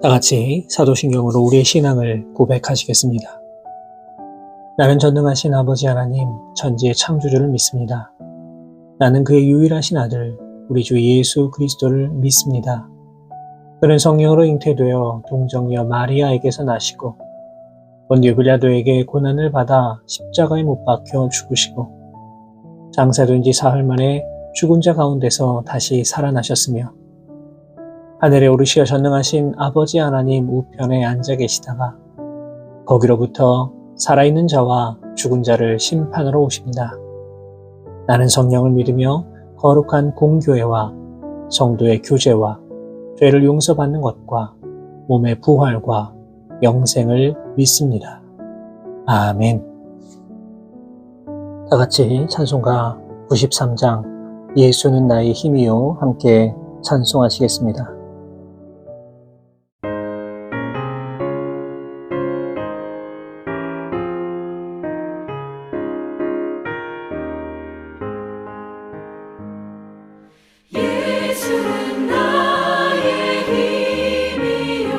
다 같이 사도신경으로 우리의 신앙을 고백하시겠습니다. 나는 전능하신 아버지 하나님, 천지의 창조주를 믿습니다. 나는 그의 유일하신 아들, 우리 주 예수 그리스도를 믿습니다. 그는 성령으로 잉태되어 동정녀 마리아에게서 나시고 본디오 빌라도에게 고난을 받아 십자가에 못 박혀 죽으시고 장사된 지 사흘 만에 죽은 자 가운데서 다시 살아나셨으며 하늘에 오르시어 전능하신 아버지 하나님 우편에 앉아 계시다가 거기로부터 살아있는 자와 죽은 자를 심판하러 오십니다. 나는 성령을 믿으며 거룩한 공교회와 성도의 교제와 죄를 용서받는 것과 몸의 부활과 영생을 믿습니다. 아멘. 다 같이 찬송가 93장 예수는 나의 힘이요 함께 찬송하시겠습니다. 예수는 나의 힘이요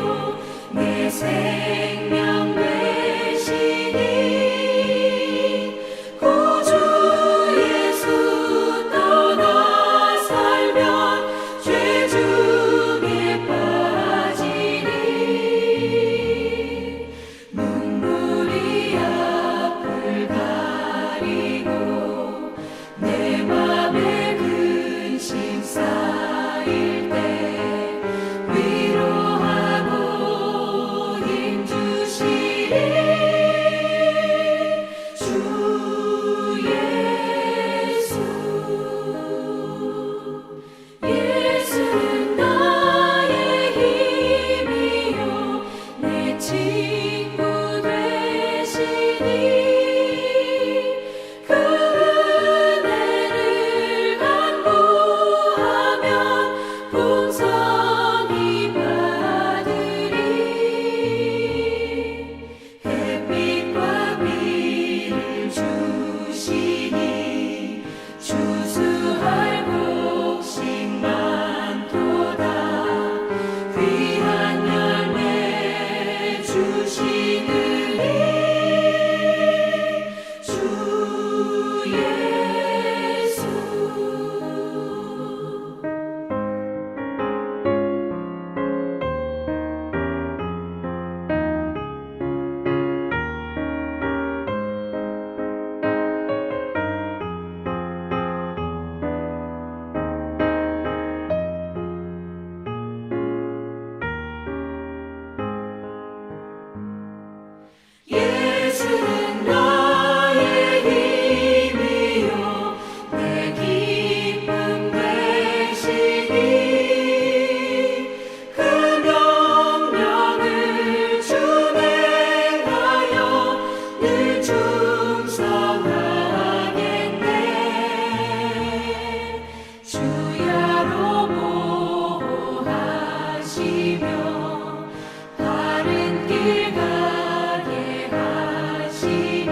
내 생명 되시니 구주 예수 떠나 살면 죄 중에 빠지니 눈물이 앞을 가리고 내 맘에 근심 쌓일 때 위로하고 힘주시리 주 예수. 예수는 나의 힘이요 내 친구 되시니 그 은혜를 간구하면 풍성히 받으리 햇빛과 비를 주시니 추수할 곡식 많도다 귀한 열매 주시느니 주 예수. 예수는 나의 힘이요 내 기쁨 되시니 그 명령을 준행하여 늘 충성하겠네 주야로 보호하시며 바른 길 가게 하시니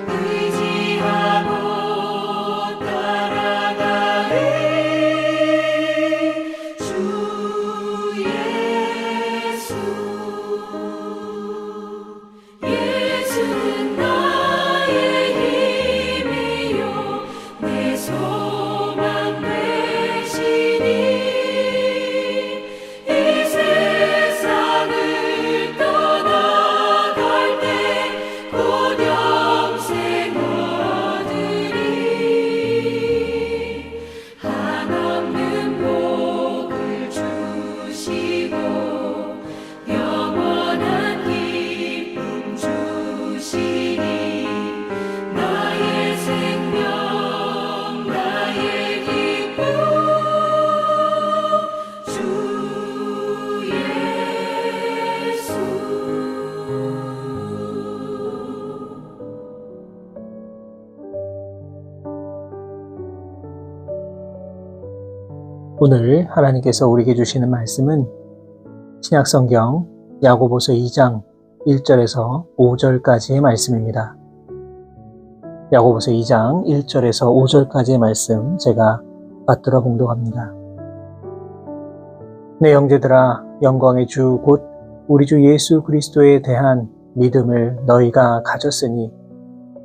의지하고 따라가리 주 예수. 예수는 나의 힘이요 내 소망 되시니 이 세상을 떠나갈 때 곧 영생 얻으리 한없는 복을 주시고 영원한 기쁨 주시니 나의 생명 나의 기쁨 주 예수. 오늘 하나님께서 우리에게 주시는 말씀은 신약성경 야고보서 2장 1절에서 5절까지의 말씀입니다. 야고보서 2장 1절에서 5절까지의 말씀 제가 받들어 봉독합니다. 내 형제들아, 영광의 주 곧 우리 주 예수 그리스도에 대한 믿음을 너희가 가졌으니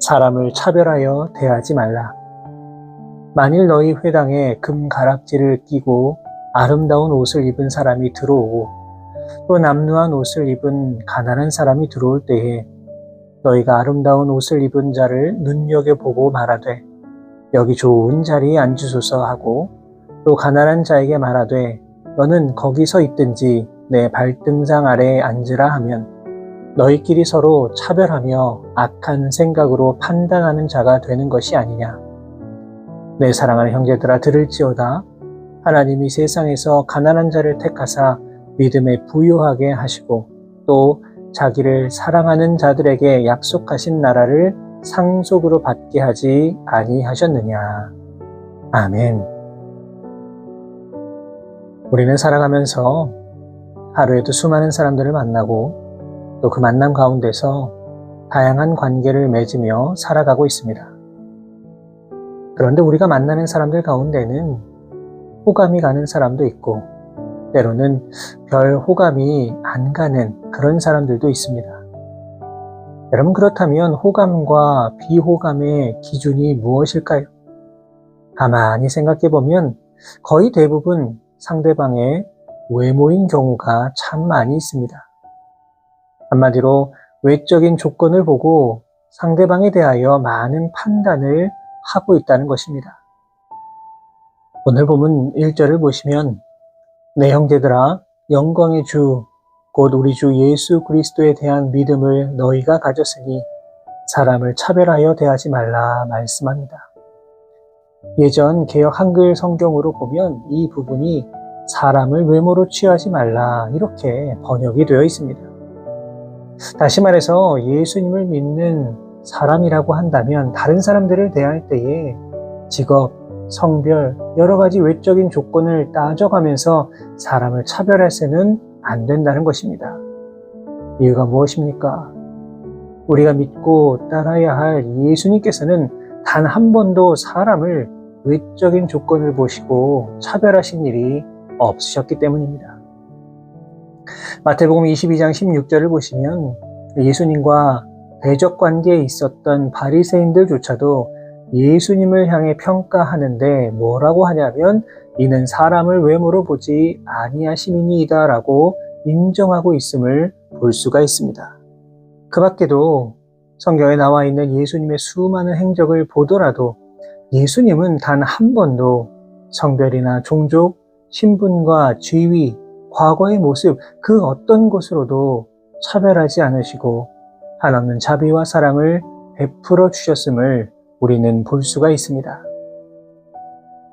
사람을 차별하여 대하지 말라. 만일 너희 회당에 금가락지를 끼고 아름다운 옷을 입은 사람이 들어오고 또 남루한 옷을 입은 가난한 사람이 들어올 때에 너희가 아름다운 옷을 입은 자를 눈여겨보고 말하되 여기 좋은 자리에 앉으소서 하고 또 가난한 자에게 말하되 너는 거기 서 있든지 내 발등상 아래에 앉으라 하면 너희끼리 서로 차별하며 악한 생각으로 판단하는 자가 되는 것이 아니냐. 내 사랑하는 형제들아 들을지어다. 하나님이 세상에서 가난한 자를 택하사 믿음에 부요하게 하시고 또 자기를 사랑하는 자들에게 약속하신 나라를 상속으로 받게 하지 아니하셨느냐. 아멘. 우리는 살아가면서 하루에도 수많은 사람들을 만나고 또 그 만남 가운데서 다양한 관계를 맺으며 살아가고 있습니다. 그런데 우리가 만나는 사람들 가운데는 호감이 가는 사람도 있고 때로는 별 호감이 안 가는 그런 사람들도 있습니다. 여러분 그렇다면 호감과 비호감의 기준이 무엇일까요? 가만히 생각해 보면 거의 대부분 상대방의 외모인 경우가 참 많이 있습니다. 한마디로 외적인 조건을 보고 상대방에 대하여 많은 판단을 하고 있다는 것입니다. 오늘 본문 1절을 보시면 내 형제들아 영광의 주 곧 우리 주 예수 그리스도에 대한 믿음을 너희가 가졌으니 사람을 차별하여 대하지 말라 말씀합니다. 예전 개역 한글 성경으로 보면 이 부분이 사람을 외모로 취하지 말라 이렇게 번역이 되어 있습니다. 다시 말해서 예수님을 믿는 사람이라고 한다면 다른 사람들을 대할 때에 직업, 성별, 여러 가지 외적인 조건을 따져가면서 사람을 차별해서는 안 된다는 것입니다. 이유가 무엇입니까? 우리가 믿고 따라야 할 예수님께서는 단 한 번도 사람을 외적인 조건을 보시고 차별하신 일이 없으셨기 때문입니다. 마태복음 22장 16절을 보시면 예수님과 대적 관계에 있었던 바리새인들조차도 예수님을 향해 평가하는데 뭐라고 하냐면 이는 사람을 외모로 보지 아니하심이니이다 라고 인정하고 있음을 볼 수가 있습니다. 그 밖에도 성경에 나와 있는 예수님의 수많은 행적을 보더라도 예수님은 단 한 번도 성별이나 종족, 신분과 지위, 과거의 모습 그 어떤 것으로도 차별하지 않으시고 한없는 자비와 사랑을 베풀어 주셨음을 우리는 볼 수가 있습니다.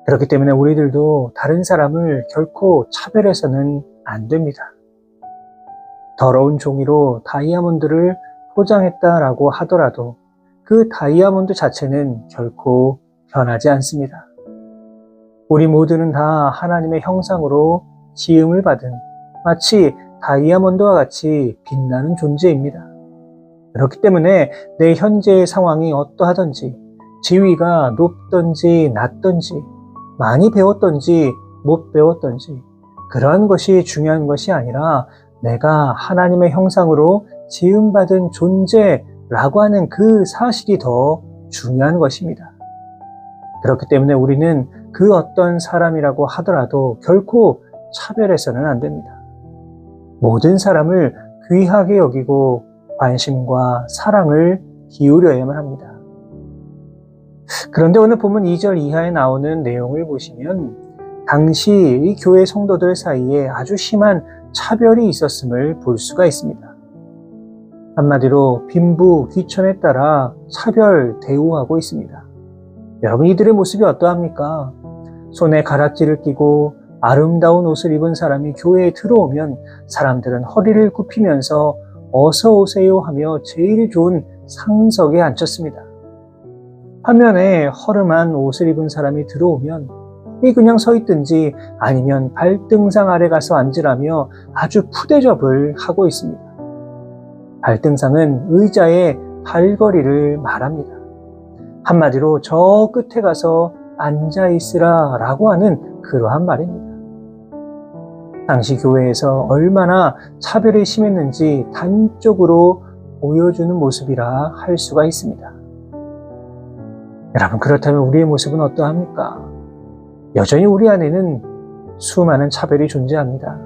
그렇기 때문에 우리들도 다른 사람을 결코 차별해서는 안 됩니다. 더러운 종이로 다이아몬드를 포장했다라고 하더라도 그 다이아몬드 자체는 결코 변하지 않습니다. 우리 모두는 다 하나님의 형상으로 지음을 받은 마치 다이아몬드와 같이 빛나는 존재입니다. 그렇기 때문에 내 현재의 상황이 어떠하든지 지위가 높든지 낮든지 많이 배웠든지 못 배웠든지 그러한 것이 중요한 것이 아니라 내가 하나님의 형상으로 지음받은 존재라고 하는 그 사실이 더 중요한 것입니다. 그렇기 때문에 우리는 그 어떤 사람이라고 하더라도 결코 차별해서는 안 됩니다. 모든 사람을 귀하게 여기고 관심과 사랑을 기울여야만 합니다. 그런데 오늘 본문 2절 이하에 나오는 내용을 보시면 당시 이 교회 성도들 사이에 아주 심한 차별이 있었음을 볼 수가 있습니다. 한마디로 빈부, 귀천에 따라 차별 대우하고 있습니다. 여러분 이들의 모습이 어떠합니까? 손에 가락지를 끼고 아름다운 옷을 입은 사람이 교회에 들어오면 사람들은 허리를 굽히면서 어서 오세요 하며 제일 좋은 상석에 앉혔습니다. 반면에 허름한 옷을 입은 사람이 들어오면 그냥 서 있든지 아니면 발등상 아래 가서 앉으라며 아주 푸대접을 하고 있습니다. 발등상은 의자의 발걸이를 말합니다. 한마디로 저 끝에 가서 앉아 있으라 라고 하는 그러한 말입니다. 당시 교회에서 얼마나 차별이 심했는지 단적으로 보여주는 모습이라 할 수가 있습니다. 여러분, 그렇다면 우리의 모습은 어떠합니까? 여전히 우리 안에는 수많은 차별이 존재합니다.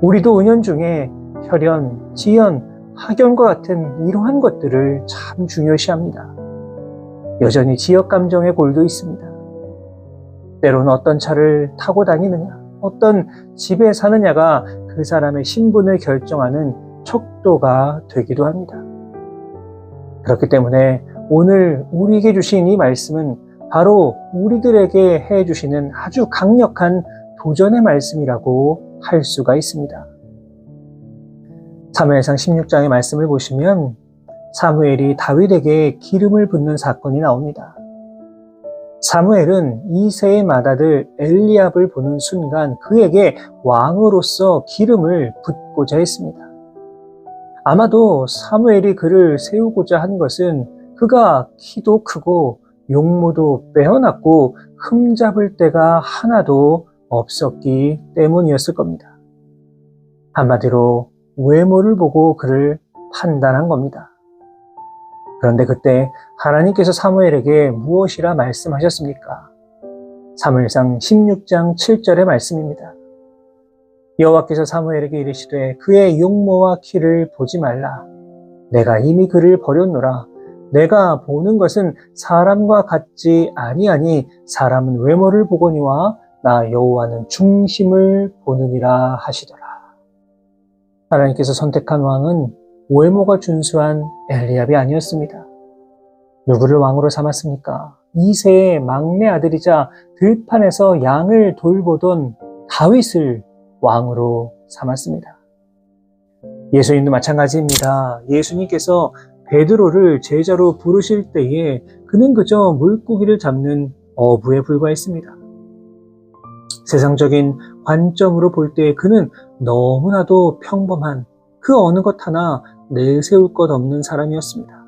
우리도 은연중에 혈연, 지연, 학연과 같은 이러한 것들을 참 중요시합니다. 여전히 지역 감정의 골도 있습니다. 때로는 어떤 차를 타고 다니느냐, 어떤 집에 사느냐가 그 사람의 신분을 결정하는 척도가 되기도 합니다. 그렇기 때문에 오늘 우리에게 주신 이 말씀은 바로 우리들에게 해주시는 아주 강력한 도전의 말씀이라고 할 수가 있습니다. 사무엘상 16장의 말씀을 보시면 사무엘이 다윗에게 기름을 붓는 사건이 나옵니다. 사무엘은 이새의 맏아들 엘리압을 보는 순간 그에게 왕으로서 기름을 붓고자 했습니다. 아마도 사무엘이 그를 세우고자 한 것은 그가 키도 크고 용모도 빼어났고 흠잡을 데가 하나도 없었기 때문이었을 겁니다. 한마디로 외모를 보고 그를 판단한 겁니다. 그런데 그때 하나님께서 사무엘에게 무엇이라 말씀하셨습니까? 사무엘상 16장 7절의 말씀입니다. 여호와께서 사무엘에게 이르시되 그의 용모와 키를 보지 말라. 내가 이미 그를 버렸노라. 내가 보는 것은 사람과 같지 아니하니 사람은 외모를 보거니와 나 여호와는 중심을 보느니라 하시더라. 하나님께서 선택한 왕은 외모가 준수한 엘리압이 아니었습니다. 누구를 왕으로 삼았습니까? 이새의 막내 아들이자 들판에서 양을 돌보던 다윗을 왕으로 삼았습니다. 예수님도 마찬가지입니다. 예수님께서 베드로를 제자로 부르실 때에 그는 그저 물고기를 잡는 어부에 불과했습니다. 세상적인 관점으로 볼 때 그는 너무나도 평범한 그 어느 것 하나 내세울 것 없는 사람이었습니다.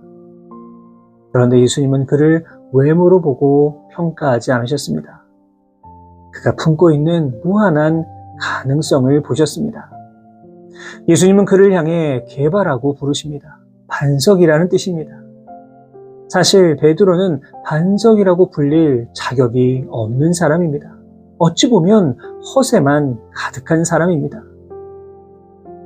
그런데 예수님은 그를 외모로 보고 평가하지 않으셨습니다. 그가 품고 있는 무한한 가능성을 보셨습니다. 예수님은 그를 향해 개발하고 부르십니다. 반석이라는 뜻입니다. 사실 베드로는 반석이라고 불릴 자격이 없는 사람입니다. 어찌 보면 허세만 가득한 사람입니다.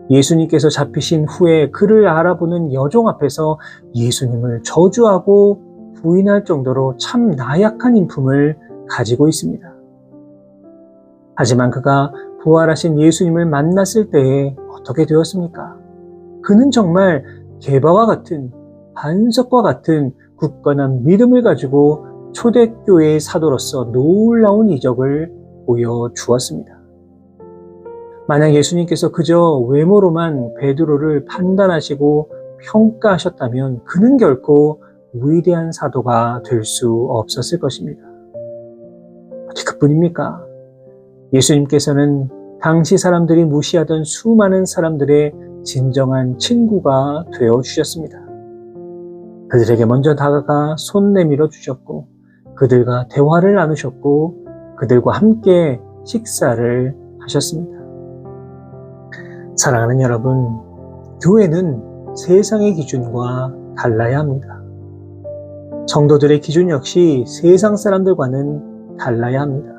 예수님께서 잡히신 후에 그를 알아보는 여종 앞에서 예수님을 저주하고 부인할 정도로 참 나약한 인품을 가지고 있습니다. 하지만 그가 부활하신 예수님을 만났을 때에 어떻게 되었습니까? 그는 정말 개바와 같은, 반석과 같은 굳건한 믿음을 가지고 초대교회의 사도로서 놀라운 이적을 보여주었습니다. 만약 예수님께서 그저 외모로만 베드로를 판단하시고 평가하셨다면 그는 결코 위대한 사도가 될 수 없었을 것입니다. 어디 그뿐입니까? 예수님께서는 당시 사람들이 무시하던 수많은 사람들의 진정한 친구가 되어주셨습니다. 그들에게 먼저 다가가 손 내밀어 주셨고 그들과 대화를 나누셨고 그들과 함께 식사를 하셨습니다. 사랑하는 여러분, 교회는 세상의 기준과 달라야 합니다. 성도들의 기준 역시 세상 사람들과는 달라야 합니다.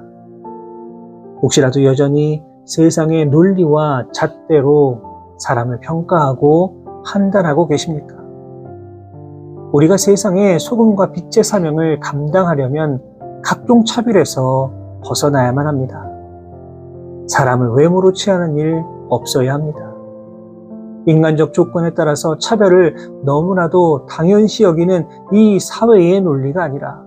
혹시라도 여전히 세상의 논리와 잣대로 사람을 평가하고 판단하고 계십니까? 우리가 세상의 소금과 빛의 사명을 감당하려면 각종 차별에서 벗어나야만 합니다. 사람을 외모로 취하는 일 없어야 합니다. 인간적 조건에 따라서 차별을 너무나도 당연시 여기는 이 사회의 논리가 아니라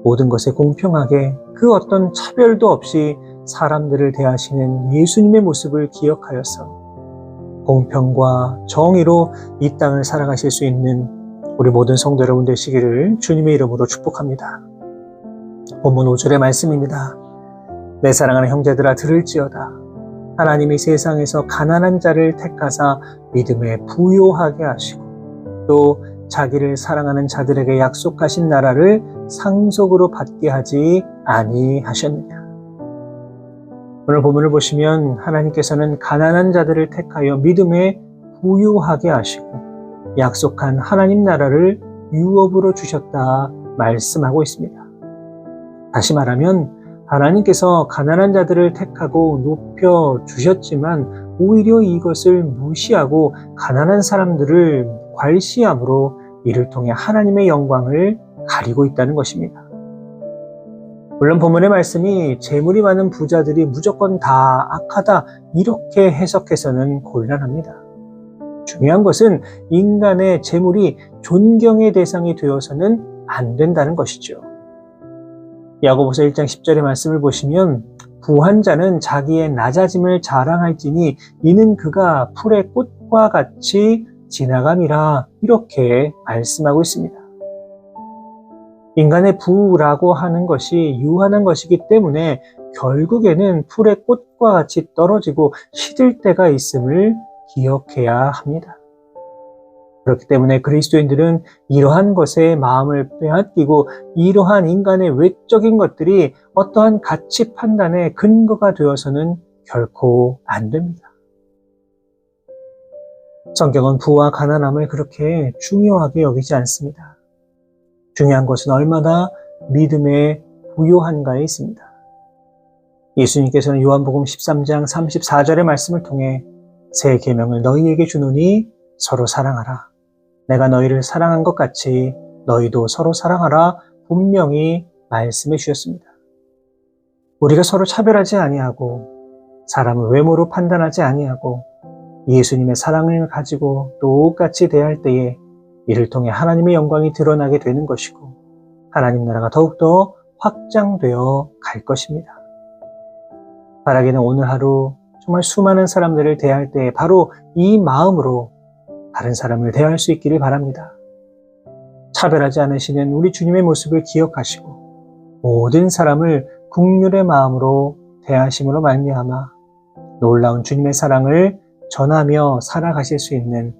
모든 것에 공평하게 그 어떤 차별도 없이 사람들을 대하시는 예수님의 모습을 기억하여서 공평과 정의로 이 땅을 살아가실 수 있는 우리 모든 성도 여러분 되시기를 주님의 이름으로 축복합니다. 본문 5절의 말씀입니다. 내 사랑하는 형제들아 들을지어다. 하나님이 세상에서 가난한 자를 택하사 믿음에 부요하게 하시고 또 자기를 사랑하는 자들에게 약속하신 나라를 상속으로 받게 하지 아니하셨느냐. 오늘 본문을 보시면 하나님께서는 가난한 자들을 택하여 믿음에 부유하게 하시고 약속한 하나님 나라를 유업으로 주셨다 말씀하고 있습니다. 다시 말하면 하나님께서 가난한 자들을 택하고 높여 주셨지만 오히려 이것을 무시하고 가난한 사람들을 괄시함으로 이를 통해 하나님의 영광을 가리고 있다는 것입니다. 물론 본문의 말씀이 재물이 많은 부자들이 무조건 다 악하다 이렇게 해석해서는 곤란합니다. 중요한 것은 인간의 재물이 존경의 대상이 되어서는 안 된다는 것이죠. 야고보서 1장 10절의 말씀을 보시면 부한 자는 자기의 낮아짐을 자랑할지니 이는 그가 풀의 꽃과 같이 지나감이라 이렇게 말씀하고 있습니다. 인간의 부라고 하는 것이 유한한 것이기 때문에 결국에는 풀의 꽃과 같이 떨어지고 시들 때가 있음을 기억해야 합니다. 그렇기 때문에 그리스도인들은 이러한 것에 마음을 빼앗기고 이러한 인간의 외적인 것들이 어떠한 가치 판단의 근거가 되어서는 결코 안 됩니다. 성경은 부와 가난함을 그렇게 중요하게 여기지 않습니다. 중요한 것은 얼마나 믿음에 부요한가에 있습니다. 예수님께서는 요한복음 13장 34절의 말씀을 통해 새 계명을 너희에게 주노니 서로 사랑하라. 내가 너희를 사랑한 것 같이 너희도 서로 사랑하라 분명히 말씀해 주셨습니다. 우리가 서로 차별하지 아니하고 사람을 외모로 판단하지 아니하고 예수님의 사랑을 가지고 똑같이 대할 때에 이를 통해 하나님의 영광이 드러나게 되는 것이고 하나님 나라가 더욱더 확장되어 갈 것입니다. 바라기는 오늘 하루 정말 수많은 사람들을 대할 때 바로 이 마음으로 다른 사람을 대할 수 있기를 바랍니다. 차별하지 않으시는 우리 주님의 모습을 기억하시고 모든 사람을 긍휼의 마음으로 대하심으로 말미암아 놀라운 주님의 사랑을 전하며 살아가실 수 있는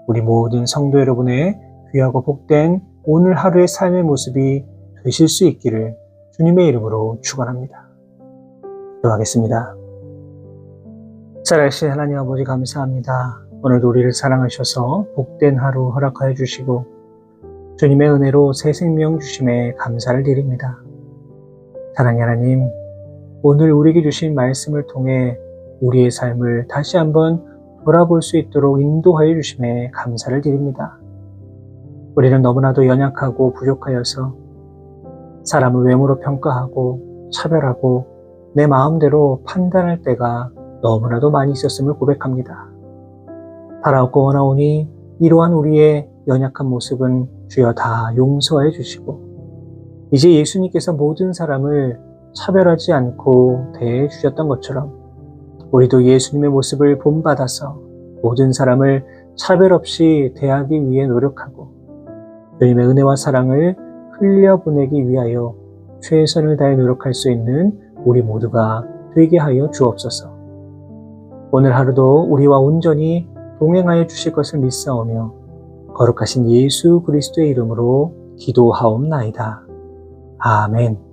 우리 모든 성도 여러분의 귀하고 복된 오늘 하루의 삶의 모습이 되실 수 있기를 주님의 이름으로 축원합니다. 기도하겠습니다. 살아계신 하나님 아버지 감사합니다. 오늘도 우리를 사랑하셔서 복된 하루 허락하여 주시고 주님의 은혜로 새 생명 주심에 감사를 드립니다. 사랑의 하나님, 오늘 우리에게 주신 말씀을 통해 우리의 삶을 다시 한번 돌아볼 수 있도록 인도하여 주심에 감사를 드립니다. 우리는 너무나도 연약하고 부족하여서 사람을 외모로 평가하고 차별하고 내 마음대로 판단할 때가 너무나도 많이 있었음을 고백합니다. 바라옵고 원하오니 이러한 우리의 연약한 모습은 주여 다 용서해 주시고 이제 예수님께서 모든 사람을 차별하지 않고 대해 주셨던 것처럼 우리도 예수님의 모습을 본받아서 모든 사람을 차별 없이 대하기 위해 노력하고 주님의 은혜와 사랑을 흘려보내기 위하여 최선을 다해 노력할 수 있는 우리 모두가 되게 하여 주옵소서. 오늘 하루도 우리와 온전히 동행하여 주실 것을 믿사오며 거룩하신 예수 그리스도의 이름으로 기도하옵나이다. 아멘.